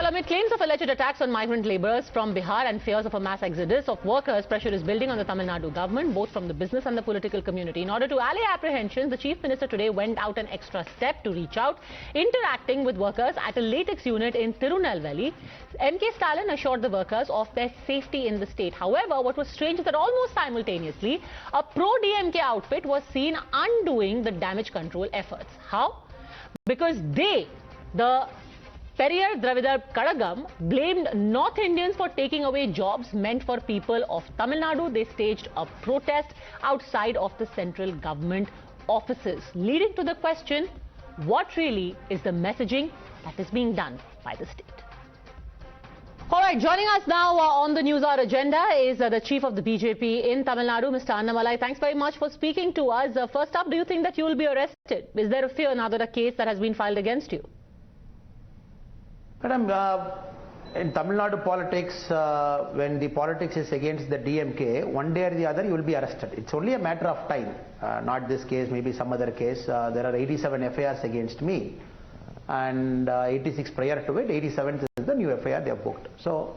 amid claims of alleged attacks on migrant labourers from Bihar and fears of a mass exodus of workers, pressure is building on the Tamil Nadu government, both from the business and the political community. In order to allay apprehensions, the Chief Minister today went out an extra step to reach out, interacting with workers at a latex unit in Tirunelveli. K Stalin assured the workers of their safety in the state. However, what was strange is that almost simultaneously, a pro-DMK outfit was seen undoing the damage control efforts. How? Because the Periyar Dravidar Kadagam blamed North Indians for taking away jobs meant for people of Tamil Nadu. They staged a protest outside of the central government offices, leading to the question, what really is the messaging that is being done by the state? All right, joining us now on the Newshour Agenda is the chief of the BJP in Tamil Nadu, Mr. Annamalai. Thanks very much for speaking to us. First up, do you think that you will be arrested? Is there a fear now that a case that has been filed against you? Madam, in Tamil Nadu politics, when the politics is against the DMK, one day or the other you will be arrested. It's only a matter of time. Not this case, maybe some other case. There are 87 FIRs against me and 86 prior to it. 87th is the new FIR they have booked. So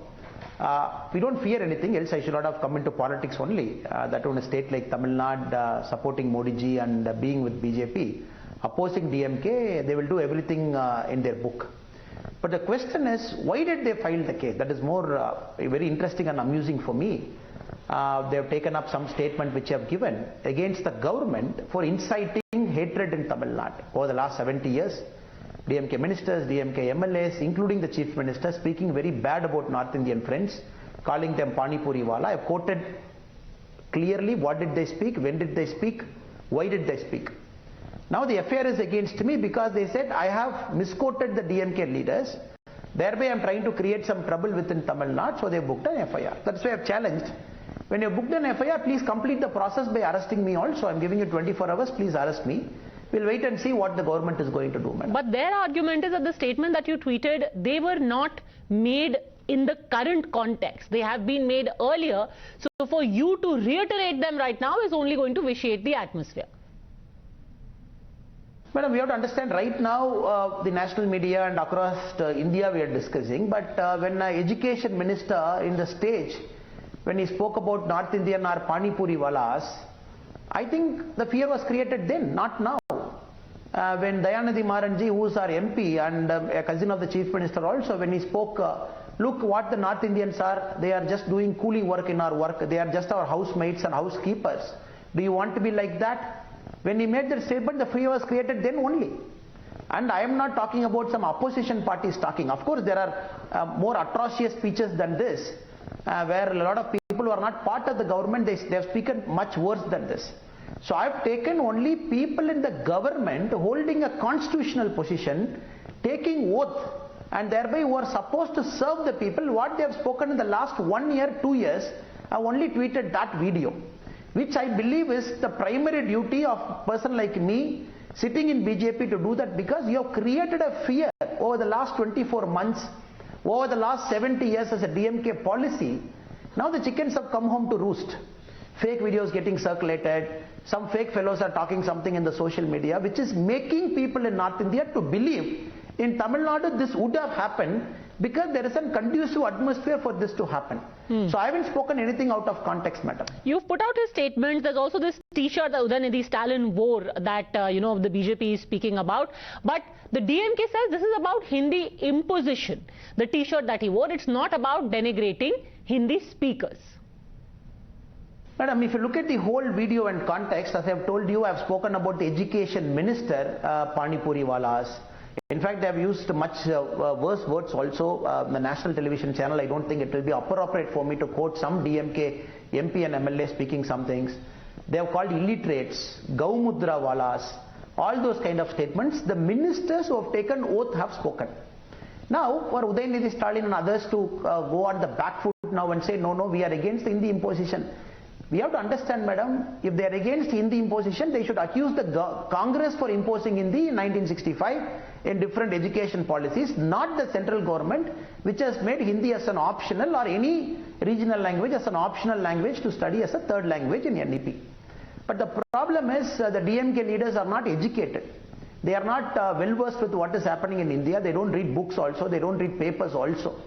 we don't fear anything else. I should not have come into politics only. That on a state like Tamil Nadu, supporting Modiji and being with BJP, opposing DMK, they will do everything in their book. But the question is, why did they file the case? That is more very interesting and amusing for me. They have taken up some statement which I have given against the government for inciting hatred in Tamil Nadu. Over the last 70 years, DMK ministers, DMK MLAs, including the chief minister, speaking very bad about North Indian friends, calling them Pani Puri Wala. I have quoted clearly what did they speak, when did they speak, why did they speak. Now the FIR is against me because they said I have misquoted the DMK leaders. Thereby I am trying to create some trouble within Tamil Nadu, so they booked an FIR. That's why I have challenged. When you booked an FIR, please complete the process by arresting me also. I am giving you 24 hours, please arrest me. We'll wait and see what the government is going to do, madam. But their argument is that the statement that you tweeted, they were not made in the current context. They have been made earlier. So for you to reiterate them right now is only going to vitiate the atmosphere. Madam, we have to understand right now the national media and across India we are discussing, but when an education minister in the stage, when he spoke about North Indian or Pani Puri Walas, I think the fear was created then, not now. When Udhayanidhi Stalin, who is our MP and a cousin of the chief minister also, when he spoke, look what the North Indians are, they are just doing coolie work in our work, they are just our housemates and housekeepers. Do you want to be like that? When he made that statement, the fear was created then only. And I am not talking about some opposition parties talking. Of course, there are more atrocious speeches than this, where a lot of people who are not part of the government, they have spoken much worse than this. So I have taken only people in the government holding a constitutional position, taking oath, and thereby who are supposed to serve the people. What they have spoken in the last 1 year, 2 years, I have only tweeted that video, which I believe is the primary duty of a person like me sitting in BJP to do that, because you have created a fear over the last 24 months, over the last 70 years as a DMK policy. Now the chickens have come home to roost. Fake videos getting circulated, some fake fellows are talking something in the social media which is making people in North India to believe in Tamil Nadu this would have happened because there is a conducive atmosphere for this to happen. So I haven't spoken anything out of context, madam. You've put out his statements. There's also this T-shirt that Udhayanidhi Stalin wore that, the BJP is speaking about. But the DMK says this is about Hindi imposition. The T-shirt that he wore, it's not about denigrating Hindi speakers. Madam, if you look at the whole video and context, as I have told you, I have spoken about the education minister, Pani Puri Walas. In fact, they have used much worse words also. The national television channel, I don't think it will be appropriate for me to quote some DMK MP and MLA speaking some things. They have called illiterates, Gaumudra Walas, all those kind of statements. The ministers who have taken oath have spoken. Now, for Udhayanidhi Stalin and others to go on the back foot now and say, no, we are against the Hindi imposition. We have to understand, madam, if they are against Hindi imposition, they should accuse the Congress for imposing Hindi in 1965 in different education policies, not the central government, which has made Hindi as an optional or any regional language as an optional language to study as a third language in NEP. But the problem is the DMK leaders are not educated. They are not well versed with what is happening in India. They don't read books also. They don't read papers also.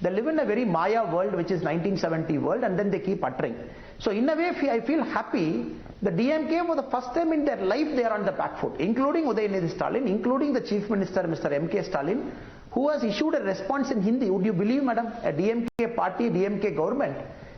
They live in a very Maya world, which is 1970 world, and then they keep uttering. So in a way, I feel happy. The DMK, for the first time in their life, they are on the back foot, including Udhayanidhi Stalin, including the Chief Minister, Mr. M.K. Stalin, who has issued a response in Hindi. Would you believe, madam, a DMK party, DMK government,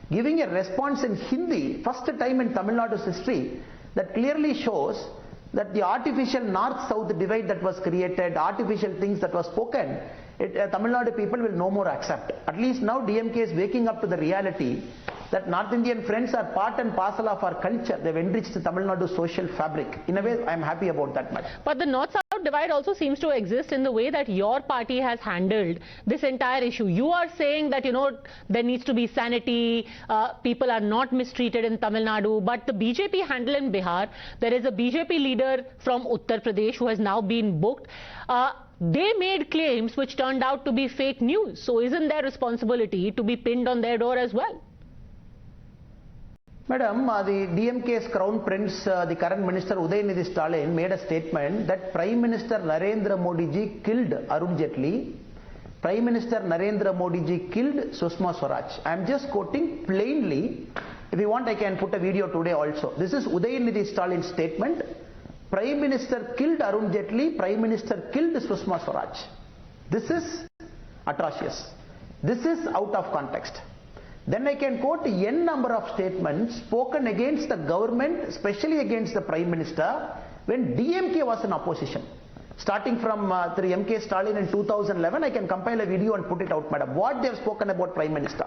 giving a response in Hindi, first time in Tamil Nadu's history, that clearly shows that the artificial north-south divide that was created, artificial things that was spoken, Tamil Nadu people will no more accept. At least now DMK is waking up to the reality that North Indian friends are part and parcel of our culture. They've enriched the Tamil Nadu social fabric. In a way, I'm happy about that much. But the north-south divide also seems to exist in the way that your party has handled this entire issue. You are saying that, there needs to be sanity, people are not mistreated in Tamil Nadu, but the BJP handle in Bihar, there is a BJP leader from Uttar Pradesh who has now been booked. They made claims which turned out to be fake news. So isn't their responsibility to be pinned on their door as well? Madam, the DMK's crown prince, the current minister Udhayanidhi Stalin, made a statement that Prime Minister Narendra Modiji killed Arun Jaitley. Prime Minister Narendra Modiji killed Sushma Swaraj. I am just quoting plainly. If you want, I can put a video today also. This is Udhayanidhi Stalin's statement. Prime Minister killed Arun Jaitley. Prime Minister killed Sushma Swaraj. This is atrocious. This is out of context. Then I can quote n number of statements spoken against the government, especially against the Prime Minister, when DMK was in opposition. Starting from M.K. Stalin in 2011, I can compile a video and put it out, madam. What they have spoken about Prime Minister.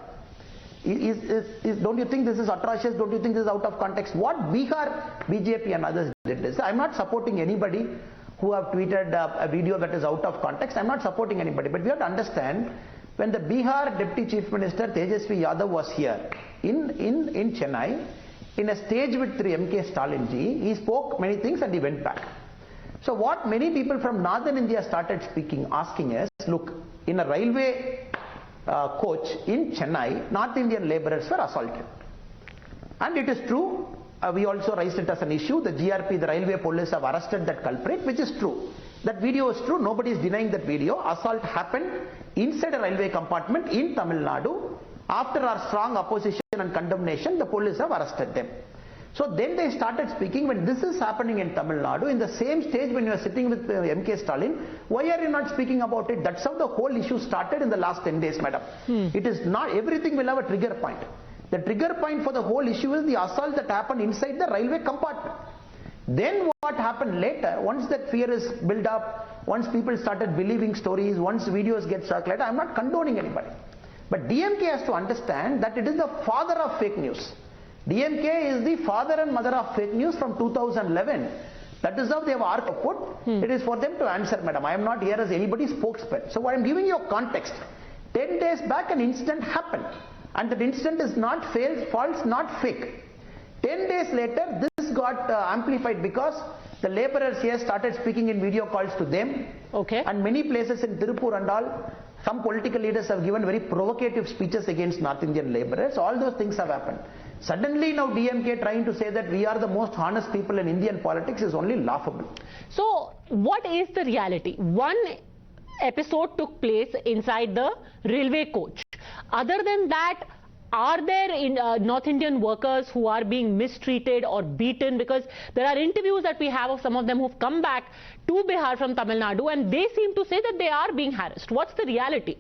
Don't you think this is atrocious? Don't you think this is out of context? What Bihar BJP and others did is, I'm not supporting anybody who have tweeted a video that is out of context. I'm not supporting anybody. But we have to understand, when the Bihar Deputy Chief Minister Tejasvi Yadav was here in Chennai, in a stage with M.K. Stalin ji, he spoke many things and he went back. So what many people from northern India started asking us, look, in a railway coach in Chennai, North Indian laborers were assaulted. And it is true, we also raised it as an issue. The GRP, the railway police, have arrested that culprit, which is true. That video is true, nobody is denying that video. Assault happened inside a railway compartment in Tamil Nadu. After our strong opposition and condemnation, the police have arrested them. So then they started speaking, when this is happening in Tamil Nadu, in the same stage when you are sitting with M.K. Stalin, why are you not speaking about it? That's how the whole issue started in the last 10 days, madam. It is not, everything will have a trigger point. The trigger point for the whole issue is the assault that happened inside the railway compartment. Then what happened later, once that fear is built up, once people started believing stories, once videos get circulated, I am not condoning anybody. But DMK has to understand that it is the father of fake news. DMK is the father and mother of fake news from 2011. That is how they have put. It is for them to answer, madam. I am not here as anybody's spokesman. So I am giving you a context. 10 days back an incident happened. And that incident is not false, not fake. 10 days later, this got amplified because the laborers here started speaking in video calls to them. Okay. And many places in Tirupur and all, some political leaders have given very provocative speeches against North Indian laborers. All those things have happened. Suddenly now DMK trying to say that we are the most honest people in Indian politics is only laughable. So what is the reality? One episode took place inside the railway coach. Other than that, are there North Indian workers who are being mistreated or beaten? Because there are interviews that we have of some of them who've come back to Bihar from Tamil Nadu and they seem to say that they are being harassed. What's the reality?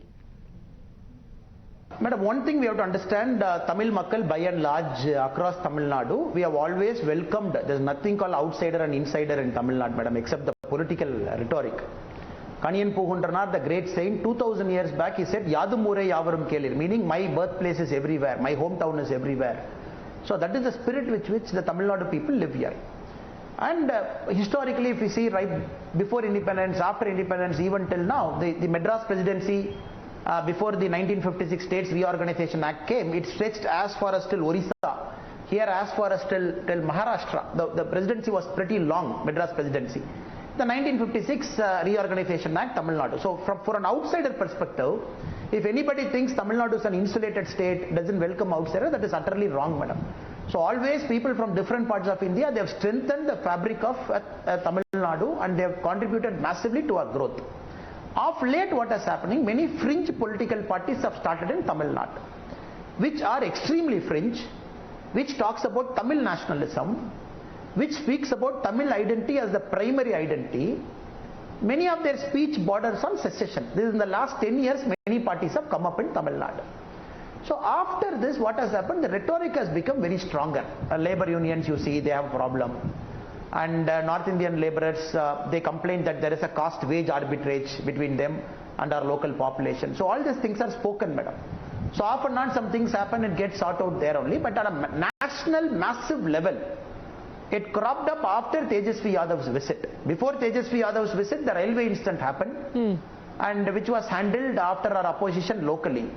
Madam, one thing we have to understand, Tamil Makkal by and large across Tamil Nadu, we have always welcomed, there is nothing called outsider and insider in Tamil Nadu, madam, except the political rhetoric. Kaniyan Pugundranath, the great saint, 2000 years back, he said, Yadum Ure Yavarum Kelir, meaning my birthplace is everywhere, my hometown is everywhere. So that is the spirit with which the Tamil Nadu people live here. And historically, if we see right before independence, after independence, even till now, the Madras presidency, before the 1956 States Reorganization Act came, it stretched as far as till Orissa, here as far as till Maharashtra. The presidency was pretty long, Madras presidency. The 1956 Reorganization Act, Tamil Nadu. So for an outsider perspective, if anybody thinks Tamil Nadu is an insulated state, doesn't welcome outsider, that is utterly wrong, madam. So always people from different parts of India, they have strengthened the fabric of Tamil Nadu and they have contributed massively to our growth. Of late, what is happening, many fringe political parties have started in Tamil Nadu, which are extremely fringe, which talks about Tamil nationalism, which speaks about Tamil identity as the primary identity. Many of their speech borders on secession. This is in the last 10 years, many parties have come up in Tamil Nadu. So after this, what has happened? The rhetoric has become very stronger. Labor unions, you see, they have a problem. And North Indian laborers, they complain that there is a caste wage arbitrage between them and our local population. So all these things are spoken, madam. So off and on some things happen, it gets sorted out there only. But at a national, massive level, it cropped up after Tejasvi Yadav's visit. Before Tejasvi Yadav's visit, the railway incident happened, and which was handled after our opposition locally.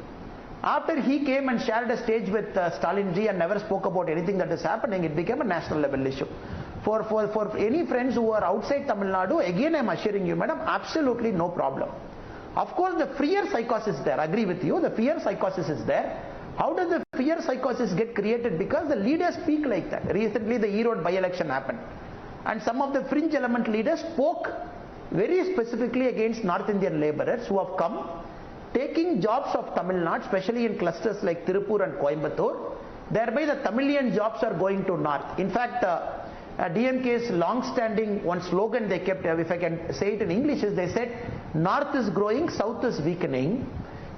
After he came and shared a stage with Stalin ji and never spoke about anything that is happening, it became a national level issue. For any friends who are outside Tamil Nadu, again I am assuring you, madam, absolutely no problem. Of course, the fear psychosis is there. I agree with you. The fear psychosis is there. How does the fear psychosis get created? Because the leaders speak like that. Recently, the Erode by-election happened, and some of the fringe element leaders spoke very specifically against North Indian laborers who have come, taking jobs of Tamil Nadu, especially in clusters like Tirupur and Coimbatore. Thereby, the Tamilian jobs are going to north. In fact, DMK's long-standing one slogan they kept, if I can say it in English, is they said, North is growing, South is weakening.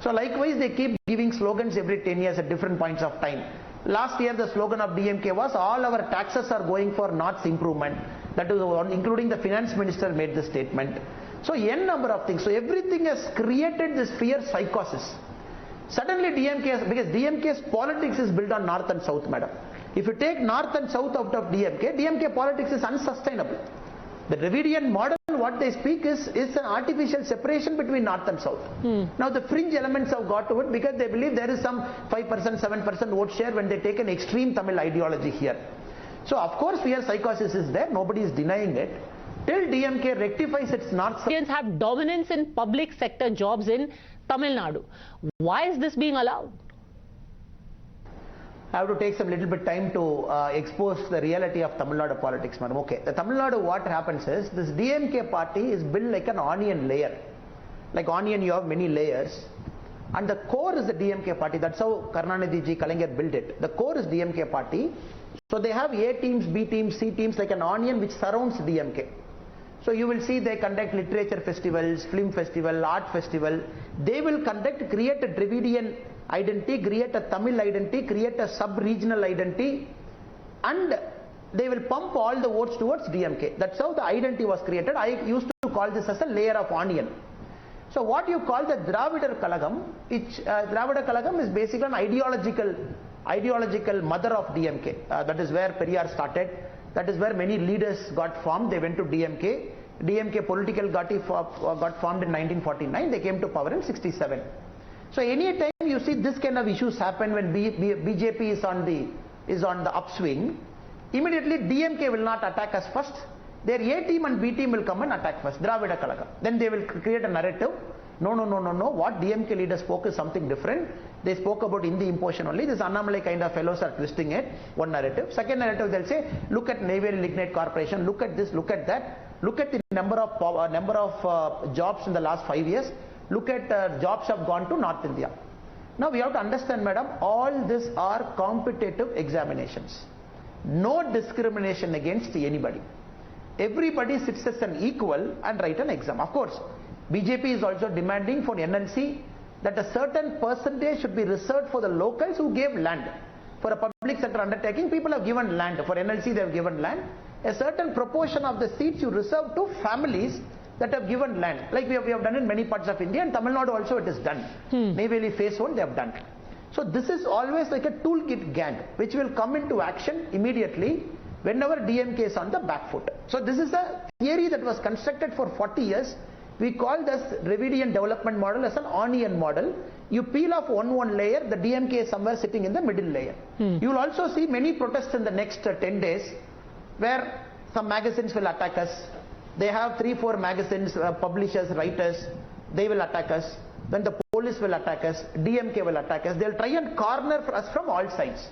So likewise, they keep giving slogans every 10 years at different points of time. Last year, the slogan of DMK was, all our taxes are going for North's improvement. That is, including the finance minister made the statement. So n number of things. So everything has created this fear psychosis. Suddenly DMK, because DMK's politics is built on North and South, madam. If you take North and South out of DMK politics is unsustainable. The Dravidian model, what they speak is an artificial separation between North and South. Now the fringe elements have got to it because they believe there is some 5%, 7% vote share when they take an extreme Tamil ideology here. So of course fear psychosis is there, nobody is denying it. Till DMK rectifies its North... Indians have dominance in public sector jobs in Tamil Nadu. Why is this being allowed? I have to take some little bit time to expose the reality of Tamil Nadu politics, madam. Okay, the Tamil Nadu, what happens is, this DMK party is built like an onion layer. Like onion, you have many layers. And the core is the DMK party. That's how Karunanidhi ji, Kalaignar built it. The core is DMK party. So they have A teams, B teams, C teams, like an onion which surrounds DMK. So you will see they conduct literature festivals, film festival, art festival. They will conduct, create a Dravidian identity, create a Tamil identity, create a sub-regional identity, and they will pump all the votes towards DMK. That's how the identity was created. I used to call this as a layer of onion. So what you call the Dravidar Kalagam, Dravidar Kalagam is basically an ideological mother of DMK. That is where Periyar started. That is where many leaders got formed. They went to DMK. DMK political got formed in 1949. They came to power in 67. So any time you see this kind of issues happen when BJP is on the upswing, immediately DMK will not attack us first. Their A team and B team will come and attack first. Dravida Kalaga. Then they will create a narrative. No. What DMK leaders spoke is something different. They spoke about Hindi imposition only. This Annamalai kind of fellows are twisting it. One narrative. Second narrative, they'll say, look at Neyveli Lignite Corporation. Look at this. Look at that. Look at the number of jobs in the last 5 years. Look at jobs have gone to North India. Now we have to understand, madam, all these are competitive examinations. No discrimination against anybody. Everybody sits as an equal and write an exam. Of course, BJP is also demanding for NLC that a certain percentage should be reserved for the locals who gave land. For a public sector undertaking, people have given land. For NLC, they have given land. A certain proportion of the seats you reserve to families that have given land. Like we have done in many parts of India, and Tamil Nadu also it is done. Neyveli phase 1 they have done. So this is always like a toolkit gang which will come into action immediately whenever DMK is on the back foot. So this is a theory that was constructed for 40 years. We call this Dravidian development model as an onion model. You peel off one layer, the DMK is somewhere sitting in the middle layer. You will also see many protests in the next 10 days where some magazines will attack us. They have 3-4 magazines, publishers, writers, they will attack us. Then the police will attack us, DMK will attack us. They'll try and corner us from all sides.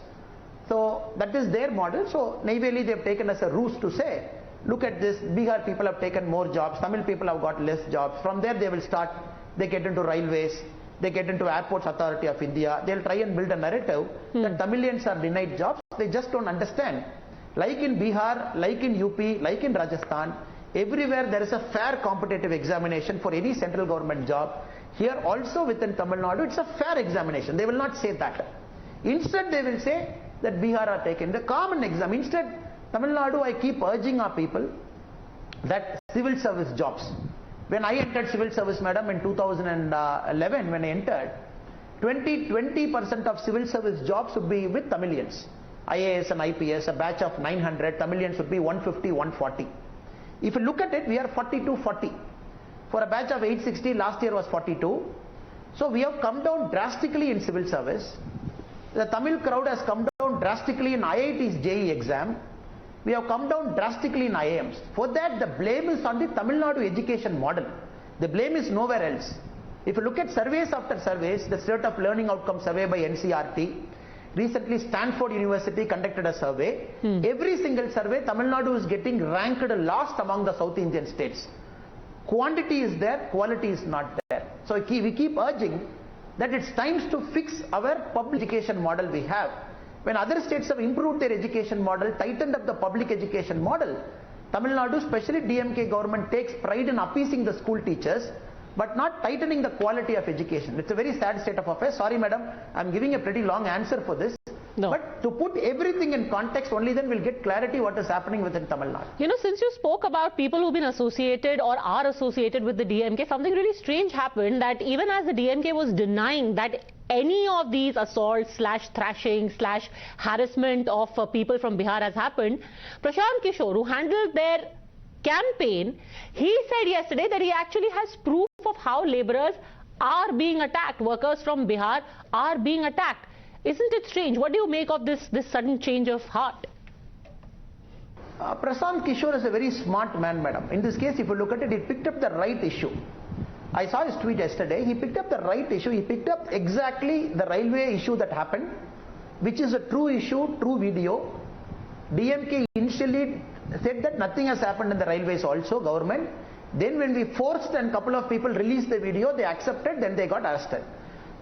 So that is their model. So naively they have taken as a ruse to say, look at this, Bihar people have taken more jobs, Tamil people have got less jobs. From there they will start, they get into railways, they get into Airports Authority of India. They'll try and build a narrative that Tamilians are denied jobs. They just don't understand. Like in Bihar, like in UP, like in Rajasthan, everywhere there is a fair competitive examination for any central government job. Here also within Tamil Nadu, it's a fair examination. They will not say that. Instead, they will say that Bihar are taken the common exam. Instead, Tamil Nadu, I keep urging our people that civil service jobs. When I entered civil service, madam, in 2011, when I entered, 20% of civil service jobs would be with Tamilians. IAS and IPS, a batch of 900, Tamilians would be 150, 140. If you look at it, we are 42-40. For a batch of 860, last year was 42. So we have come down drastically in civil service. The Tamil crowd has come down drastically in IIT's JEE exam. We have come down drastically in IIMs. For that, the blame is on the Tamil Nadu education model. The blame is nowhere else. If you look at surveys after surveys, the State of Learning Outcome Survey by NCRT, recently Stanford University conducted a survey. Every single survey, Tamil Nadu is getting ranked last among the South Indian states. Quantity is there, quality is not there. So we keep urging that it's time to fix our public education model we have. When other states have improved their education model, tightened up the public education model, Tamil Nadu, especially DMK government, takes pride in appeasing the school teachers, but not tightening the quality of education. It's a very sad state of affairs. Sorry, madam, I'm giving a pretty long answer for this. No. But to put everything in context, only then we'll get clarity what is happening within Tamil Nadu. You know, since you spoke about people who've been associated or are associated with the DMK, something really strange happened, that even as the DMK was denying that any of these assaults / thrashing / harassment of people from Bihar has happened, Prashant Kishor, who handled their campaign, he said yesterday that he actually has proof of how laborers are being attacked, workers from Bihar are being attacked. Isn't it strange? What do you make of this sudden change of heart? Prashant Kishor is a very smart man, madam. In this case, if you look at it, he picked up the right issue. I saw his tweet yesterday. He picked up the right issue. He picked up exactly the railway issue that happened, which is a true issue, true video. DMK initially said that nothing has happened in the railways also, government. Then when we forced and a couple of people released the video, they accepted, then they got arrested.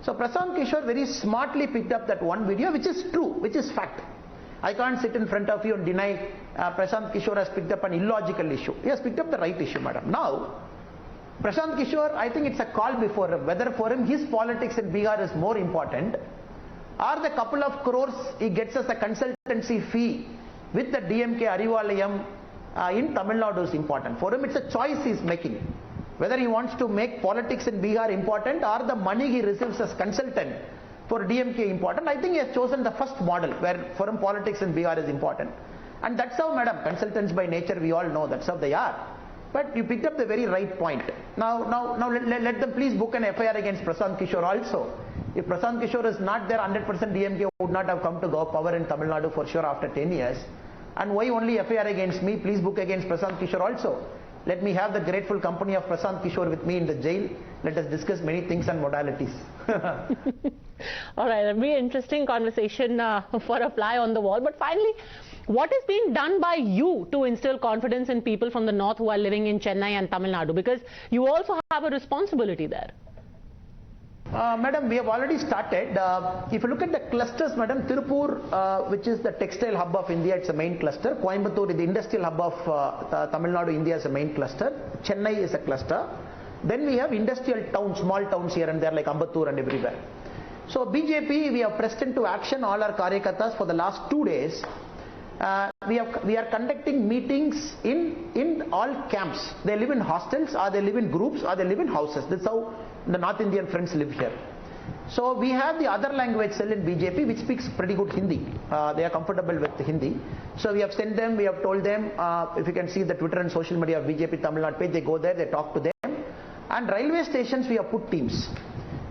So Prashant Kishor very smartly picked up that one video, which is true, which is fact. I can't sit in front of you and deny Prashant Kishor has picked up an illogical issue. He has picked up the right issue, madam. Now, Prashant Kishor, I think it's a call before him, whether for him his politics in Bihar is more important, or the couple of crores he gets as a consultancy fee with the DMK Arivalayam in Tamil Nadu is important. For him, it's a choice he's making. Whether he wants to make politics in Bihar important or the money he receives as consultant for DMK important, I think he has chosen the first model where for him politics in Bihar is important. And that's how, madam, consultants by nature, we all know that's how they are. But you picked up the very right point. Now let them please book an FIR against Prashant Kishor also. If Prashant Kishor is not there, 100% DMK would not have come to power in Tamil Nadu for sure after 10 years. And why only FIR against me? Please book against Prashant Kishor also. Let me have the grateful company of Prashant Kishor with me in the jail. Let us discuss many things and modalities. All right, a very interesting conversation for a fly on the wall. But finally, what is being done by you to instill confidence in people from the north who are living in Chennai and Tamil Nadu? Because you also have a responsibility there. Madam, we have already started. If you look at the clusters, madam, Tirupur, which is the textile hub of India, it's a main cluster. Coimbatore is the industrial hub of Tamil Nadu, India is a main cluster. Chennai is a cluster. Then we have industrial towns, small towns here and there like Ambattur and everywhere. So BJP, we have pressed into action all our Karyakartas for the last 2 days. We are conducting meetings in all camps. They live in hostels, or they live in groups, or they live in houses. That's how the North Indian friends live here. So we have the other language cell in BJP which speaks pretty good Hindi. They are comfortable with Hindi. So we have sent them, we have told them, if you can see the Twitter and social media of BJP Tamil Nadu page, they go there, they talk to them. And railway stations, we have put teams.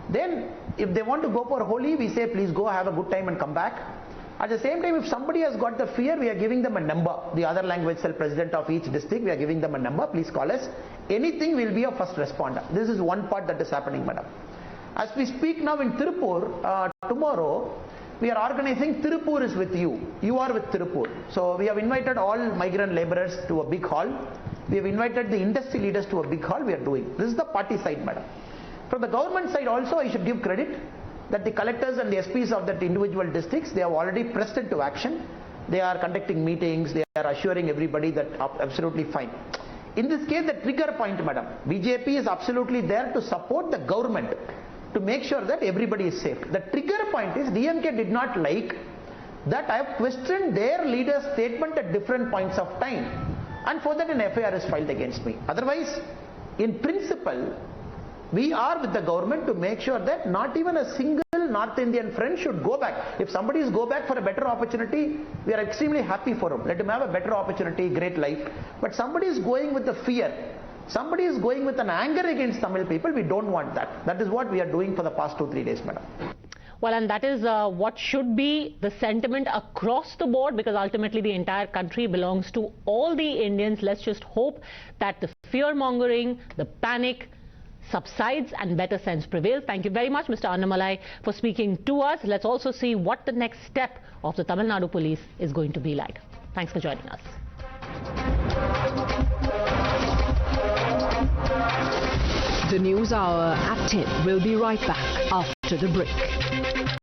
Then if they want to go for Holi, we say please go, have a good time and come back. At the same time, if somebody has got the fear, we are giving them a number. The other language cell president of each district, we are giving them a number. Please call us. Anything will be a first responder. This is one part that is happening, madam. As we speak now in Tirupur, tomorrow, we are organizing Tirupur is with you. You are with Tirupur. So we have invited all migrant laborers to a big hall. We have invited the industry leaders to a big hall. We are doing. This is the party side, madam. From the government side also, I should give credit that the collectors and the SPs of that individual districts, they have already pressed into action. They are conducting meetings. They are assuring everybody that absolutely fine. In this case, the trigger point, madam, BJP is absolutely there to support the government to make sure that everybody is safe. The trigger point is DMK did not like that I have questioned their leader's statement at different points of time, and for that an FIR is filed against me. Otherwise, in principle, we are with the government to make sure that not even a single North Indian friend should go back. If somebody is go back for a better opportunity, we are extremely happy for him. Let him have a better opportunity, great life. But somebody is going with the fear, somebody is going with an anger against Tamil people, we don't want that. That is what we are doing for the past 2-3 days, madam. Well, and that is what should be the sentiment across the board, because ultimately the entire country belongs to all the Indians. Let's just hope that the fear-mongering, the panic subsides and better sense prevails. Thank you very much, Mr. Annamalai, for speaking to us. Let's also see what the next step of the Tamil Nadu police is going to be like. Thanks for joining us. The News Hour at 10 will be right back after the break.